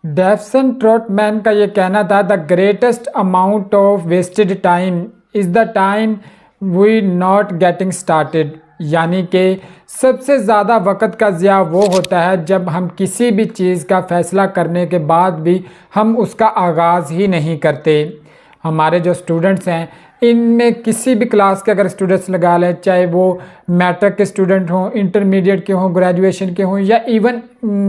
डेफसन ट्रॉटमैन का ये कहना था, the greatest amount of wasted time is the time we not getting started. यानी कि सबसे ज़्यादा वक़्त का ज़िया वो होता है जब हम किसी भी चीज़ का फ़ैसला करने के बाद भी हम उसका आगाज़ ही नहीं करते। हमारे जो स्टूडेंट्स हैं, इनमें किसी भी क्लास के अगर स्टूडेंट्स लगा लें, चाहे वो मैट्रिक के स्टूडेंट हों, इंटरमीडिएट के हों, ग्रेजुएशन के हों या इवन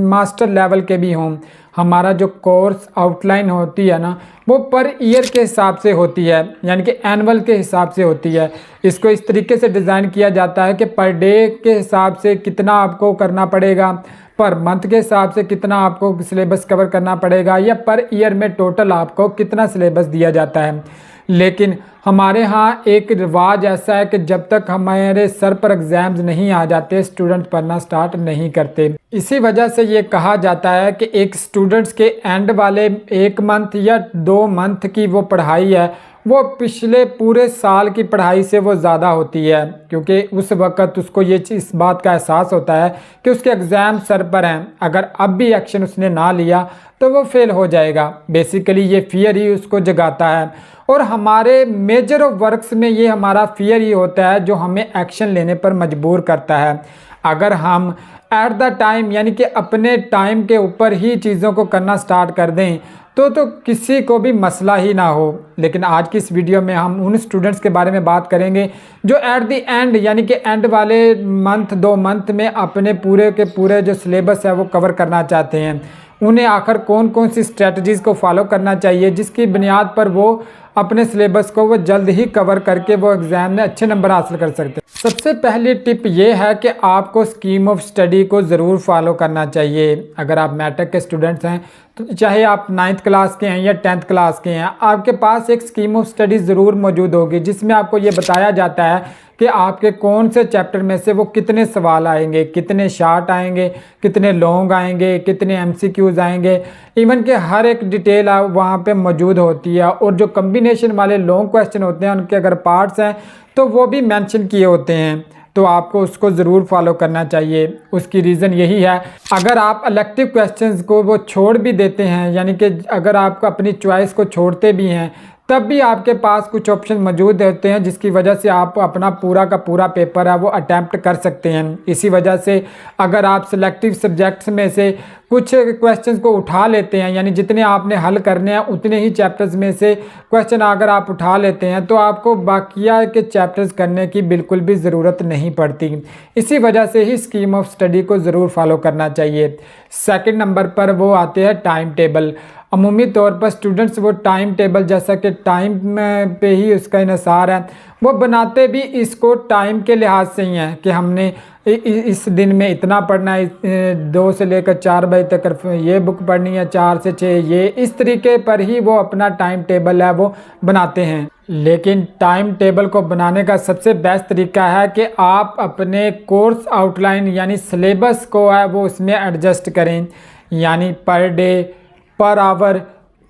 मास्टर लेवल के भी हों, हमारा जो कोर्स आउटलाइन होती है ना, वो पर ईयर के हिसाब से होती है, यानी कि एनुअल के हिसाब से होती है। इसको इस तरीके से डिज़ाइन किया जाता है कि पर डे के हिसाब से कितना आपको करना पड़ेगा, पर मंथ के हिसाब से कितना आपको सिलेबस कवर करना पड़ेगा, या पर ईयर में टोटल आपको कितना सिलेबस दिया जाता है। लेकिन हमारे यहाँ एक रिवाज ऐसा है कि जब तक हमारे सर पर एग्ज़ाम्स नहीं आ जाते, स्टूडेंट पढ़ना स्टार्ट नहीं करते। इसी वजह से ये कहा जाता है कि एक स्टूडेंट्स के एंड वाले 1 मंथ या 2 मंथ की वो पढ़ाई है, वो पिछले पूरे साल की पढ़ाई से वो ज़्यादा होती है, क्योंकि उस वक़्त उसको ये इस बात का एहसास होता है कि उसके एग्ज़ाम सर पर हैं। अगर अब भी एक्शन उसने ना लिया तो वो फेल हो जाएगा। बेसिकली ये फियर ही उसको जगाता है, और हमारे मेजर ऑफ वर्क्स में ये हमारा फियर ही होता है जो हमें एक्शन लेने पर मजबूर करता है। अगर हम एट द टाइम, यानी कि अपने टाइम के ऊपर ही चीज़ों को करना स्टार्ट कर दें तो किसी को भी मसला ही ना हो। लेकिन आज की इस वीडियो में हम उन स्टूडेंट्स के बारे में बात करेंगे जो एट द एंड, यानी कि एंड वाले मंथ 2 मंथ में अपने पूरे के पूरे जो सिलेबस है वो कवर करना चाहते हैं। उन्हें आखिर कौन कौन सी स्ट्रेटजीज़ को फॉलो करना चाहिए जिसकी बुनियाद पर वो अपने सिलेबस को वो जल्द ही कवर करके वो एग्ज़ाम में अच्छे नंबर हासिल कर सकते हैं। सबसे पहली टिप ये है कि आपको स्कीम ऑफ स्टडी को ज़रूर फॉलो करना चाहिए। अगर आप मैट्रिक के स्टूडेंट्स हैं, तो चाहे आप 9th क्लास के हैं या 10th क्लास के हैं, आपके पास एक स्कीम ऑफ स्टडी ज़रूर मौजूद होगी जिसमें आपको ये बताया जाता है कि आपके कौन से चैप्टर में से वो कितने सवाल आएंगे, कितने शार्ट आएंगे, कितने लॉन्ग आएंगे, कितने एमसीक्यूज़ आएंगे। इवन कि हर एक डिटेल वहाँ पे मौजूद होती है, और जो कम्बिनेशन वाले लॉन्ग क्वेश्चन होते हैं उनके अगर पार्ट्स हैं तो वो भी मेंशन किए होते हैं। तो आपको उसको ज़रूर फॉलो करना चाहिए। उसकी रीज़न यही है, अगर आप इलेक्टिव क्वेश्चंस को वो छोड़ भी देते हैं, यानी कि अगर आप अपनी चॉइस को छोड़ते भी हैं, तब भी आपके पास कुछ ऑप्शन मौजूद होते हैं जिसकी वजह से आप अपना पूरा का पूरा पेपर है वो अटैम्प्ट कर सकते हैं। इसी वजह से अगर आप सिलेक्टिव सब्जेक्ट्स में से कुछ क्वेश्चंस को उठा लेते हैं, यानी जितने आपने हल करने हैं उतने ही चैप्टर्स में से क्वेश्चन अगर आप उठा लेते हैं, तो आपको बाकिया के चैप्टर्स करने की बिल्कुल भी ज़रूरत नहीं पड़ती। इसी वजह से ही स्कीम ऑफ स्टडी को ज़रूर फॉलो करना चाहिए। सेकंड नंबर पर वो आते हैं टाइम टेबल। अमूमी तौर पर स्टूडेंट्स वो टाइम टेबल, जैसा कि टाइम पे ही उसका इन्हिसार है, वो बनाते भी इसको टाइम के लिहाज से ही हैं कि हमने इस दिन में इतना पढ़ना है, 2 से लेकर 4 बजे तक ये बुक पढ़नी है, 4 से 6 ये, इस तरीके पर ही वो अपना टाइम टेबल है वो बनाते हैं। लेकिन टाइम टेबल को बनाने का सबसे बेस्ट तरीका है कि आप अपने कोर्स आउटलाइन यानी सिलेबस को है वो उसमें एडजस्ट करें, यानी पर डे, पर आवर,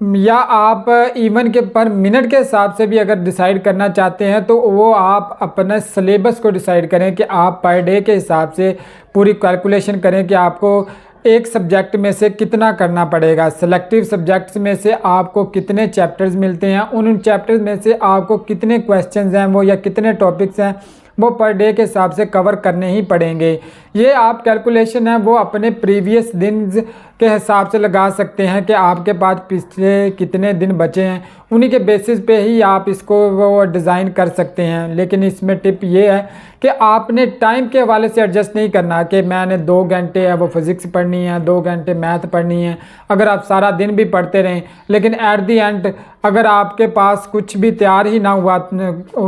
या आप इवन के पर मिनट के हिसाब से भी अगर डिसाइड करना चाहते हैं तो वो आप अपने सिलेबस को डिसाइड करें कि आप पर डे के हिसाब से पूरी कैलकुलेशन करें कि आपको एक सब्जेक्ट में से कितना करना पड़ेगा। सेलेक्टिव सब्जेक्ट्स में से आपको कितने चैप्टर्स मिलते हैं, उन चैप्टर्स में से आपको कितने क्वेश्चंस हैं वो, या कितने टॉपिक्स हैं वो पर डे के हिसाब से कवर करने ही पड़ेंगे। ये आप कैलकुलेशन है वो अपने प्रीवियस दिन के हिसाब से लगा सकते हैं कि आपके पास पिछले कितने दिन बचे हैं, उन्हीं के बेसिस पे ही आप इसको वो डिज़ाइन कर सकते हैं। लेकिन इसमें टिप ये है कि आपने टाइम के हवाले से एडजस्ट नहीं करना कि मैंने 2 घंटे है वो फिज़िक्स पढ़नी है, 2 घंटे मैथ पढ़नी है। अगर आप सारा दिन भी पढ़ते रहें, लेकिन एट दी एंड अगर आपके पास कुछ भी तैयार ही ना हुआ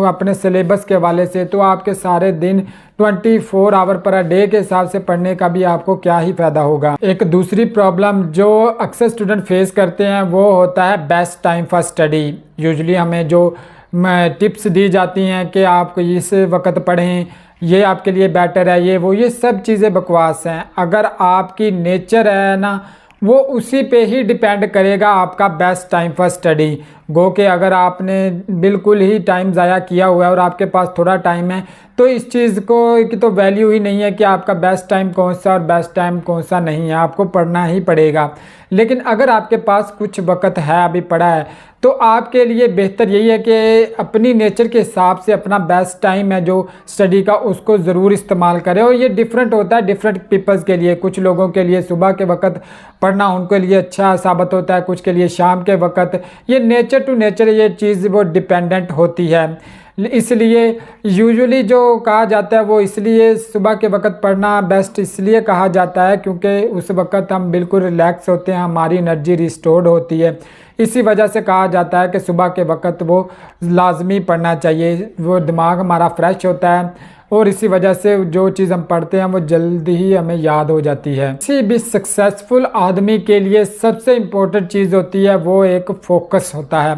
अपने सिलेबस के हवाले से, तो आपके सारे दिन 24 आवर पर डे के हिसाब से पढ़ने का भी आपको क्या ही फ़ायदा होगा। एक दूसरी प्रॉब्लम जो अक्सर स्टूडेंट फेस करते हैं वो होता है best time for study. Usually हमें जो टिप्स दी जाती हैं कि आप इस वक्त पढ़ें, ये आपके लिए बेटर है, ये सब चीज़ें बकवास हैं। अगर आपकी नेचर है ना, वो उसी पे ही डिपेंड करेगा आपका बेस्ट टाइम फॉर स्टडी। गो के अगर आपने बिल्कुल ही टाइम ज़ाया किया हुआ है और आपके पास थोड़ा टाइम है तो इस चीज़ को की तो वैल्यू ही नहीं है कि आपका बेस्ट टाइम कौन सा और बेस्ट टाइम कौन सा नहीं है, आपको पढ़ना ही पड़ेगा। लेकिन अगर आपके पास कुछ वक्त है अभी पड़ा है तो आपके लिए बेहतर यही है कि अपनी नेचर के हिसाब से अपना बेस्ट टाइम है जो स्टडी का उसको ज़रूर इस्तेमाल करें। और ये डिफरेंट होता है डिफरेंट पीपल्स के लिए, कुछ लोगों के लिए सुबह के वक्त पढ़ना उनके लिए अच्छा साबित होता है, कुछ के लिए शाम के वक्त। ये नेचर टू नेचर ये चीज़ वो डिपेंडेंट होती है। इसलिए यूजुअली जो कहा जाता है वो इसलिए सुबह के वक्त पढ़ना बेस्ट इसलिए कहा जाता है क्योंकि उस वक्त हम बिल्कुल रिलैक्स होते हैं, हमारी एनर्जी रिस्टोर्ड होती है। इसी वजह से कहा जाता है कि सुबह के वक्त वो लाजमी पढ़ना चाहिए, वो दिमाग हमारा फ्रेश होता है और इसी वजह से जो चीज़ हम पढ़ते हैं वो जल्दी ही हमें याद हो जाती है। किसी भी सक्सेसफुल आदमी के लिए सबसे इम्पोर्टेंट चीज़ होती है वो एक फोकस होता है।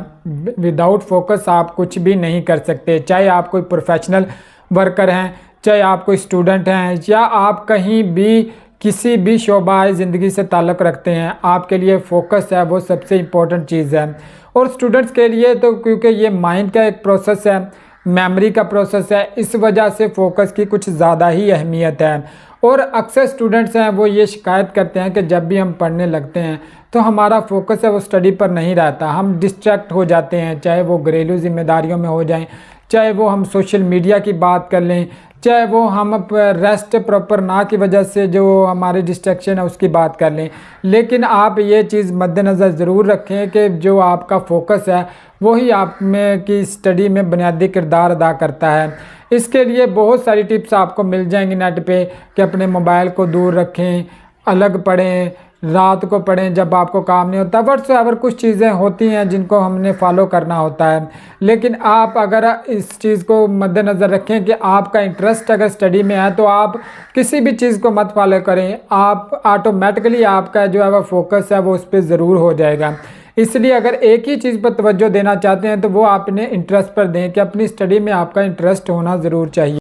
विदाउट फोकस आप कुछ भी नहीं कर सकते, चाहे आप कोई प्रोफेशनल वर्कर हैं, चाहे आप कोई स्टूडेंट हैं, या आप कहीं भी किसी भी शोबाए ज़िंदगी से ताल्लुक़ रखते हैं, आपके लिए फ़ोकस है वो सबसे इम्पोर्टेंट चीज़ है। और स्टूडेंट्स के लिए तो क्योंकि ये माइंड का एक प्रोसेस है, मेमोरी का प्रोसेस है, इस वजह से फ़ोकस की कुछ ज़्यादा ही अहमियत है। और अक्सर स्टूडेंट्स हैं वो ये शिकायत करते हैं कि जब भी हम पढ़ने लगते हैं तो हमारा फोकस है वो स्टडी पर नहीं रहता, हम डिस्ट्रैक्ट हो जाते हैं, चाहे वो घरेलू जिम्मेदारियों में हो जाएं, चाहे वो हम सोशल मीडिया की बात कर लें, चाहे वो हम रेस्ट प्रॉपर ना की वजह से जो हमारे डिस्ट्रैक्शन है उसकी बात कर लें। लेकिन आप ये चीज़ मद्देनज़र ज़रूर रखें कि जो आपका फोकस है वही आप में की स्टडी में बुनियादी किरदार अदा करता है। इसके लिए बहुत सारी टिप्स आपको मिल जाएंगी नेट पे कि अपने मोबाइल को दूर रखें, अलग पढ़ें, रात को पढ़ें जब आपको काम नहीं होता। व्हाट्सएवर कुछ चीज़ें होती हैं जिनको हमने फॉलो करना होता है। लेकिन आप अगर इस चीज़ को मद्देनज़र रखें कि आपका इंटरेस्ट अगर स्टडी में है तो आप किसी भी चीज़ को मत फॉलो करें, आप ऑटोमेटिकली आपका जो है वह फोकस है वो उस पर ज़रूर हो जाएगा। इसलिए अगर एक ही चीज़ पर तवज्जो देना चाहते हैं तो वो अपने इंटरेस्ट पर दें कि अपनी स्टडी में आपका इंटरेस्ट होना ज़रूर चाहिए।